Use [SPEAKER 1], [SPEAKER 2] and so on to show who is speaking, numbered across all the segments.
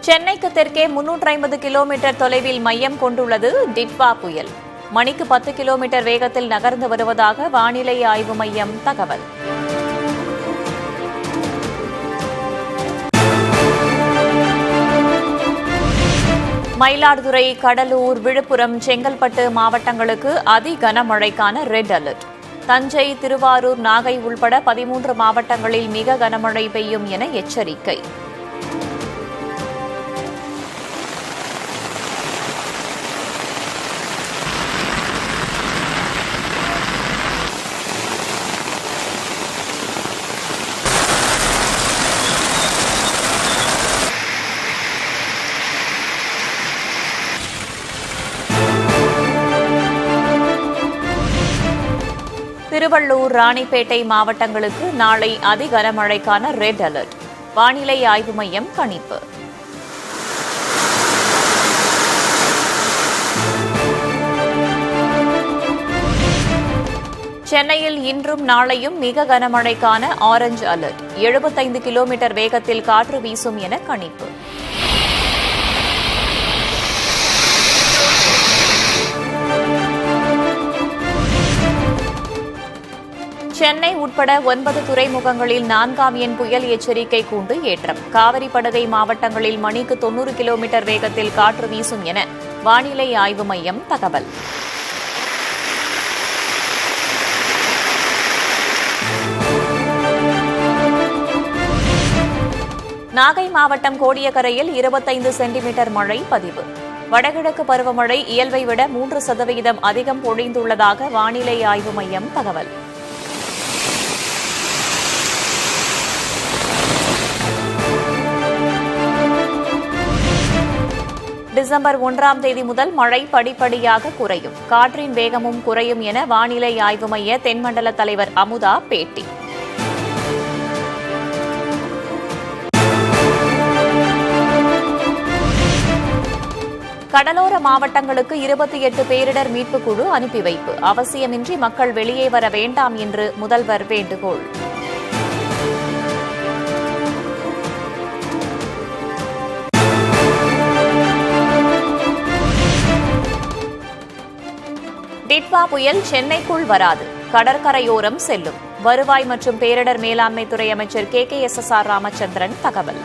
[SPEAKER 1] சென்னைக்கு தெற்கே 350 கிலோமீட்டர் தொலைவில் மையம் கொண்டுள்ளது டிட்வா புயல். மணிக்கு 10 கிலோமீட்டர் வேகத்தில் நகர்ந்து வருவதாக வானிலை ஆய்வு மையம் தகவல். மயிலாடுதுறை, கடலூர், விழுப்புரம், செங்கல்பட்டு மாவட்டங்களுக்கு அதி கனமழைக்கான ரெட் அலர்ட். தஞ்சை, திருவாரூர், நாகை உள்பட 13 மாவட்டங்களில் மிக கனமழை பெய்யும் என எச்சரிக்கை. திருவள்ளூர், ராணிப்பேட்டை மாவட்டங்களுக்கு நாளை அதி கனமழைக்கான ரெட் அலர்ட். வானிலை ஆய்வு மையம் கணிப்பு. சென்னையில் இன்றும் நாளையும் மிக கனமழைக்கான ஆரஞ்ச் அலர்ட். 75 கிலோமீட்டர் வேகத்தில் காற்று வீசும் என கணிப்பு. சென்னை உட்பட 9 துறைமுகங்களில் 4ஆம் எண் புயல் எச்சரிக்கை கூண்டு ஏற்றம். காவிரி படுகை மாவட்டங்களில் மணிக்கு 90 கிலோமீட்டர் வேகத்தில் காற்று வீசும் என வானிலை ஆய்வு மையம் தகவல். நாகை மாவட்டம் கோடியக்கரையில் 25 சென்டிமீட்டர் மழை பதிவு. வடகிழக்கு பருவமழை இயல்பை விட 3% அதிகம் பொழிந்துள்ளதாக வானிலை ஆய்வு மையம் தகவல். டிசம்பர் 1ஆம் தேதி முதல் மழை படிப்படியாக குறையும். காற்றின் வேகமும் குறையும் என வானிலை ஆய்வு மைய தென்மண்டல தலைவர் அமுதா பேட்டி. கடலோர மாவட்டங்களுக்கு 28 பேரிடர் மீட்புக் குழு அனுப்பி வைப்பு. அவசியமின்றி மக்கள் வெளியே வர வேண்டாம் என்று முதல்வர் வேண்டுகோள். டிட்வா புயல் சென்னைக்குள் வராது, கடற்கரையோரம் செல்லும். வருவாய் மற்றும் பேரிடர் மேலாண்மை துறை அமைச்சர் KKSSR ராமச்சந்திரன் தகவல்.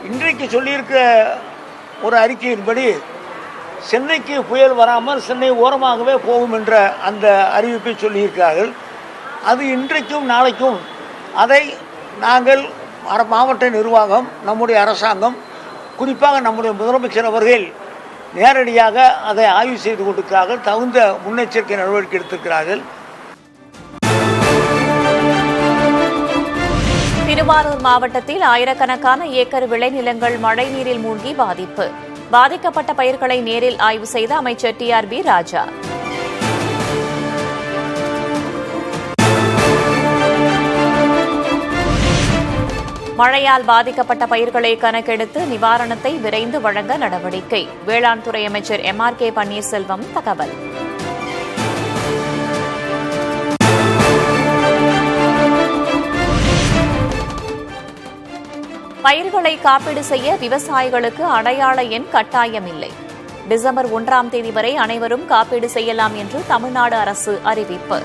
[SPEAKER 2] இன்றைக்கு சொல்லியிருக்க ஒரு அறிக்கையின்படி சென்னைக்கு புயல் வராமல் சென்னை ஓரமாகவே போகும் என்ற அந்த அறிவிப்பை சொல்லியிருக்கிறார்கள். அது இன்றைக்கும் நாளைக்கும் அதை நாங்கள் மாவட்ட நிர்வாகம், நம்முடைய அரசாங்கம், குறிப்பாக நம்முடைய முதலமைச்சர் அவர்கள் நேரடியாக அதை ஆய்வு செய்து கொண்டிருக்கிறார்கள். தகுந்த முன்னெச்சரிக்கை நடவடிக்கை எடுத்திருக்கிறார்கள்.
[SPEAKER 1] திருவாரூர் மாவட்டத்தில் ஆயிரக்கணக்கான ஏக்கர் விளைநிலங்கள் மழைநீரில் மூழ்கி பாதிப்பு. பாதிக்கப்பட்ட பயிர்களை நேரில் ஆய்வு செய்த அமைச்சர் TRB ராஜா. மழையால் பாதிக்கப்பட்ட பயிர்களை கணக்கெடுத்து நிவாரணத்தை விரைந்து வழங்க நடவடிக்கை. வேளாண் துறை அமைச்சர் MRK பன்னீர்செல்வம் தகவல். பயிர்களை காப்பீடு செய்ய விவசாயிகளுக்கு அடையாள எண் கட்டாயமில்லை. டிசம்பர் 1ஆம் தேதி வரை அனைவரும் காப்பீடு செய்யலாம் என்று தமிழ்நாடு அரசு அறிவிப்பு.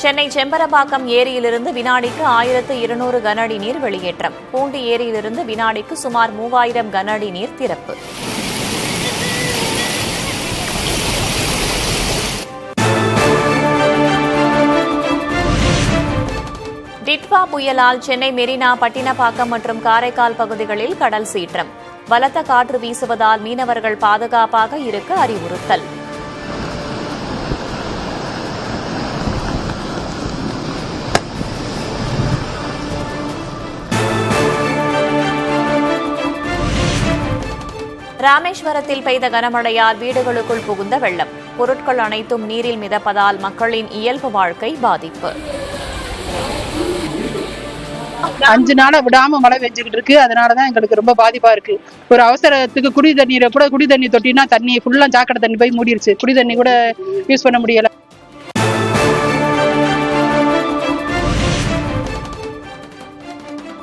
[SPEAKER 1] சென்னை செம்பரம்பாக்கம் ஏரியிலிருந்து வினாடிக்கு 1200 கன அடி நீர் வெளியேற்றம். பூண்டி ஏரியிலிருந்து வினாடிக்கு சுமார் 3000 கன அடி நீர் திறப்பு. டிட்வா புயலால் சென்னை மெரினா, பட்டினப்பாக்கம் மற்றும் காரைக்கால் பகுதிகளில் கடல் சீற்றம். பலத்த காற்று வீசுவதால் மீனவர்கள் பாதுகாப்பாக இருக்க அறிவுறுத்தல். ராமேஸ்வரத்தில் பெய்த கனமழையால் வீடுகளுக்குள் புகுந்த வெள்ளம். பொருட்கள் அனைத்தும் நீரில் மிதப்பதால் மக்களின் இயல்பு வாழ்க்கை பாதிப்பு.
[SPEAKER 3] 5 நாளா விடாம மழை பெஞ்சுக்கிட்டு இருக்கு. அதனாலதான் எங்களுக்கு ரொம்ப பாதிப்பா இருக்கு. ஒரு அவசரத்துக்கு குடி தண்ணி தொட்டினா தண்ணி ஃபுல்லா சாக்கடை தண்ணி போய் மூடிருச்சு. குடி தண்ணி கூட யூஸ் பண்ண முடியல.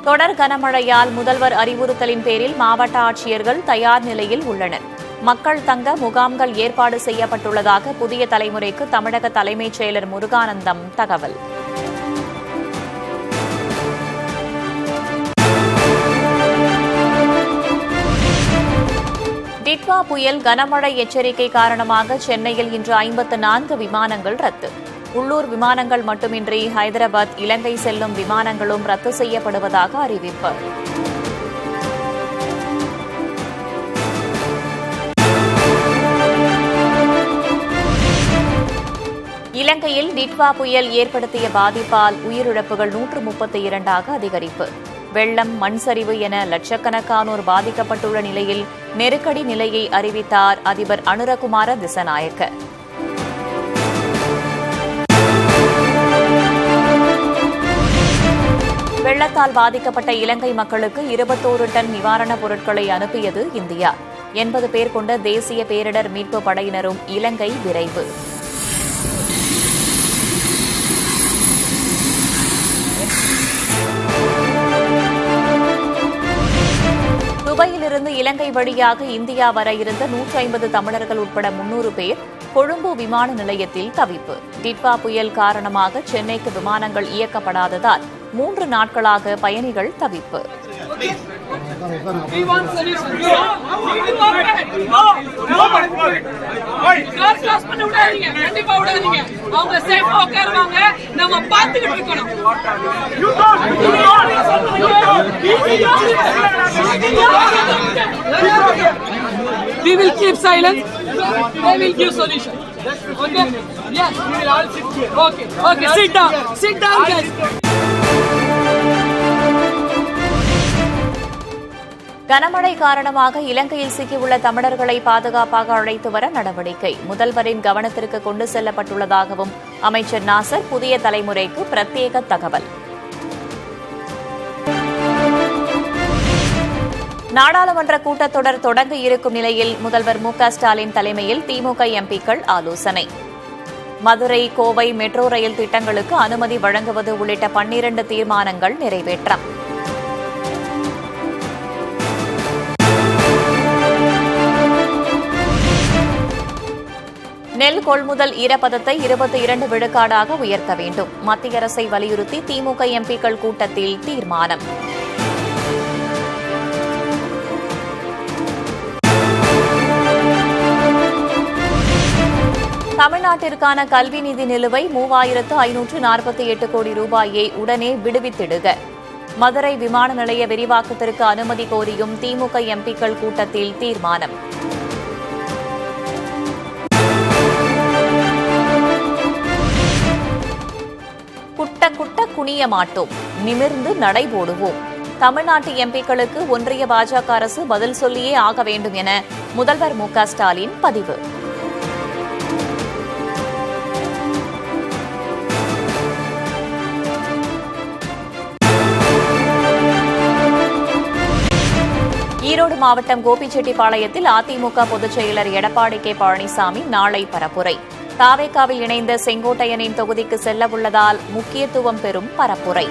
[SPEAKER 1] தொடர் கனமழையால் முதல்வர் அறிவுறுத்தலின் பேரில் மாவட்ட ஆட்சியர்கள் தயார் நிலையில் உள்ளனர். மக்கள் தங்க முகாம்கள் ஏற்பாடு செய்யப்பட்டுள்ளதாக புதிய தலைமுறைக்கு தமிழக தலைமைச் செயலர் முருகானந்தம் தகவல். டிட்வா புயல் கனமழை எச்சரிக்கை காரணமாக சென்னையில் இன்று 54 விமானங்கள் ரத்து. உள்ளூர் விமானங்கள் மட்டுமின்றி ஹைதராபாத், இலங்கை செல்லும் விமானங்களும் ரத்து செய்யப்படுவதாக அறிவிப்பு. இலங்கையில் டிட்வா புயல் ஏற்படுத்திய பாதிப்பால் உயிரிழப்புகள் 132 அதிகரிப்பு. வெள்ளம், மண் சரிவு என லட்சக்கணக்கானோர் பாதிக்கப்பட்டுள்ள நிலையில் நெருக்கடி நிலையை அறிவித்தார் அதிபர் அனுரகுமார திசநாயக்க. வெள்ளத்தால் பாதிக்கப்பட்ட இலங்கை மக்களுக்கு 21 டன் நிவாரணப் பொருட்களை அனுப்பியது இந்தியா. 80 பேர் கொண்ட தேசிய பேரிடர் மீட்புப் படையினரும் இலங்கை விரைவு. துபாயிலிருந்து இலங்கை வழியாக இந்தியா வர இருந்த 150 தமிழர்கள் உட்பட 300 பேர் கொழும்பு விமான நிலையத்தில் தவிப்பு. டிட்வா புயல் காரணமாக சென்னைக்கு விமானங்கள் இயக்கப்படாததால் 3 நாட்களாக பயணிகள் தவிப்பு.
[SPEAKER 4] We will keep silence. They will give solution. Okay? Yes, we will all sit here. Okay. Okay, sit down. Sit down, guys.
[SPEAKER 1] கனமழை காரணமாக இலங்கையில் சிக்கியுள்ள தமிழர்களை பாதுகாப்பாக அழைத்து வர நடவடிக்கை. முதல்வரின் கவனத்திற்கு கொண்டு செல்லப்பட்டுள்ளதாகவும் அமைச்சர் நாசர் புதிய தலைமுறைக்கு பிரத்யேக தகவல். நாடாளுமன்ற கூட்டத்தொடர் தொடங்க இருக்கும் நிலையில் முதல்வர் மு.க.ஸ்டாலின் தலைமையில் திமுக எம்பிக்கள் ஆலோசனை. மதுரை, கோவை மெட்ரோ ரயில் திட்டங்களுக்கு அனுமதி வழங்குவது உள்ளிட்ட 12 தீர்மானங்கள் நிறைவேற்றம். நெல் கொள்முதல் ஈரப்பதத்தை 22 விழுக்காடாக உயர்த்த வேண்டும். மத்திய அரசை வலியுறுத்தி திமுக எம்பிக்கள் கூட்டத்தில் தீர்மானம். தமிழ்நாட்டிற்கான கல்வி நிதி நிலுவை 3548 கோடி ரூபாயை உடனே விடுவித்திடுக. மதுரை விமான நிலைய விரிவாக்கத்திற்கு அனுமதி கோரியும் திமுக எம்பிக்கள் கூட்டத்தில் தீர்மானம். குட்ட குனிய மாட்டோம், நிமிர்ந்து நடைபோடுவோம். தமிழ்நாட்டு எம்பிக்களுக்கு ஒன்றிய பாஜக அரசு பதில் சொல்லியே ஆக வேண்டும் என முதல்வர் மு.க.ஸ்டாலின் பதிவு. ஈரோடு மாவட்டம் கோபிச்செட்டிப்பாளையத்தில் அதிமுக பொதுச் செயலர் எடப்பாடி கே. பழனிசாமி நாளை பரப்புரை. தாவேகாவில் இணைந்த செங்கோட்டையனின் தொகுதிக்கு செல்லவுள்ளதால் முக்கியத்துவம் பெறும் பரப்புரை.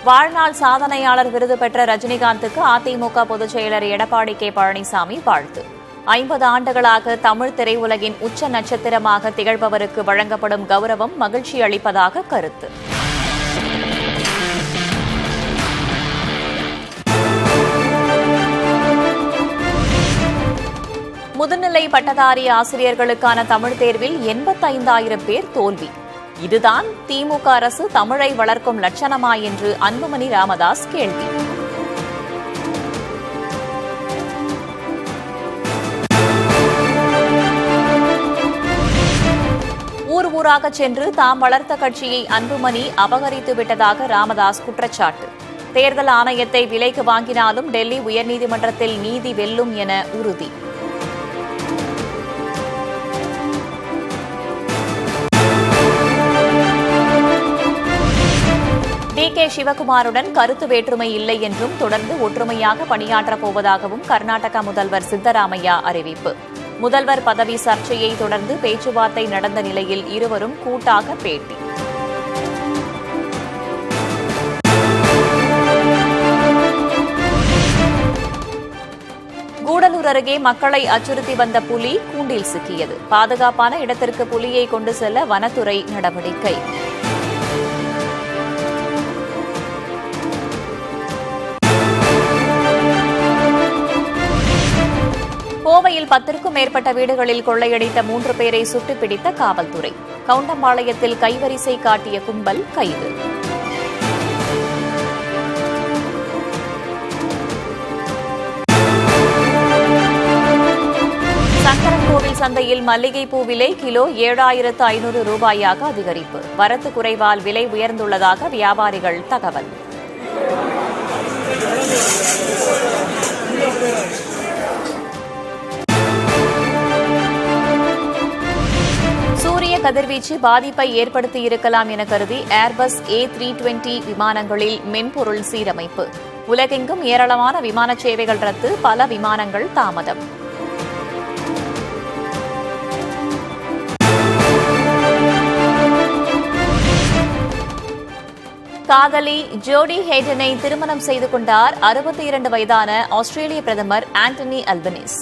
[SPEAKER 1] வாழ்நாள் சாதனையாளர் விருது பெற்ற ரஜினிகாந்துக்கு அதிமுக பொதுச் செயலர் எடப்பாடி கே. பழனிசாமி வாழ்த்து. 50 ஆண்டுகளாக தமிழ் திரையுலகின் உச்ச நட்சத்திரமாக திகழ்பவருக்கு வழங்கப்படும் கௌரவம் மகிழ்ச்சி அளிப்பதாக கருத்து. முதுநிலை பட்டதாரி ஆசிரியர்களுக்கான தமிழ் தேர்வில் 85,000 பேர் தோல்வி. இதுதான் திமுக அரசு தமிழை வளர்க்கும் லட்சணமா என்று அன்புமணி ராமதாஸ் கேள்வி. ஊர் ஊராக சென்று தாம் வளர்த்த கட்சியை அன்புமணி அபகரித்து விட்டதாக ராமதாஸ் குற்றச்சாட்டு. தேர்தல் ஆணையத்தை விலைக்கு வாங்கினாலும் டெல்லி உயர்நீதிமன்றத்தில் நீதி வெல்லும் என உறுதி. டி.கே. சிவகுமாருடன் கருத்து வேற்றுமை இல்லை என்றும் தொடர்ந்து ஒற்றுமையாக பணியாற்றப் போவதாகவும் கர்நாடக முதல்வர் சித்தராமையா அறிவிப்பு. முதல்வர் பதவி சர்ச்சையை தொடர்ந்து பேச்சுவார்த்தை நடந்த நிலையில் இருவரும் கூட்டாக பேட்டி. கூடலூர் அருகே மக்களை அச்சுறுத்தி வந்த புலி கூண்டில் சிக்கியது. பாதுகாப்பான இடத்திற்கு புலியை கொண்டு செல்ல வனத்துறை நடவடிக்கை. கோவையில் 10க்கும் மேற்பட்ட வீடுகளில் கொள்ளையடித்த 3 பேரை சுட்டுப் பிடித்த காவல்துறை. கவுண்டம்பாளையத்தில் கைவரிசை காட்டிய கும்பல் கைது. சங்கரன்கோவில் சந்தையில் மல்லிகைப்பூ விலை கிலோ 7,500 ரூபாயாக அதிகரிப்பு. வரத்து குறைவால் விலை உயர்ந்துள்ளதாக வியாபாரிகள் தகவல். சூரிய கதிர்வீச்சு பாதிப்பை ஏற்படுத்தியிருக்கலாம் என கருதி ஏர்பஸ் A320 விமானங்களில் மென்பொருள் சீரமைப்பு. உலகெங்கும் ஏராளமான விமான சேவைகள் ரத்து, பல விமானங்கள் தாமதம். காதலி ஜோடி ஹேடனை திருமணம் செய்து கொண்டார் 62 வயதான ஆஸ்திரேலிய பிரதமர் ஆண்டனி அல்பனீஸ்.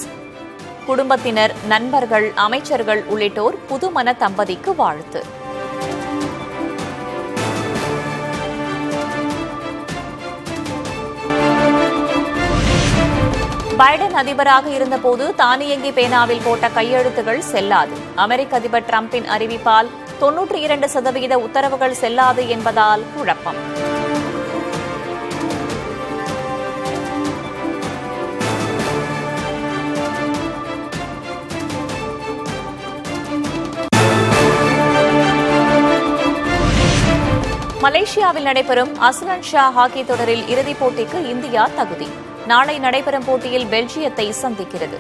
[SPEAKER 1] குடும்பத்தினர், நண்பர்கள், அமைச்சர்கள் உள்ளிட்டோர் புதுமண தம்பதிக்கு வாழ்த்து. பைடன் அதிபராக இருந்தபோது தானியங்கி பேனாவில் போட்ட கையெழுத்துகள் செல்லாது. அமெரிக்க அதிபர் டிரம்பின் அறிவிப்பால் 92% உத்தரவுகள் செல்லாது என்பதால் குழப்பம். மலேசியாவில் நடைபெறும் அஸ்லான் ஷா ஹாக்கி தொடரில் இறுதிப் போட்டிக்கு இந்தியா தகுதி. நாளை நடைபெறும் போட்டியில் பெல்ஜியத்தை சந்திக்கிறது.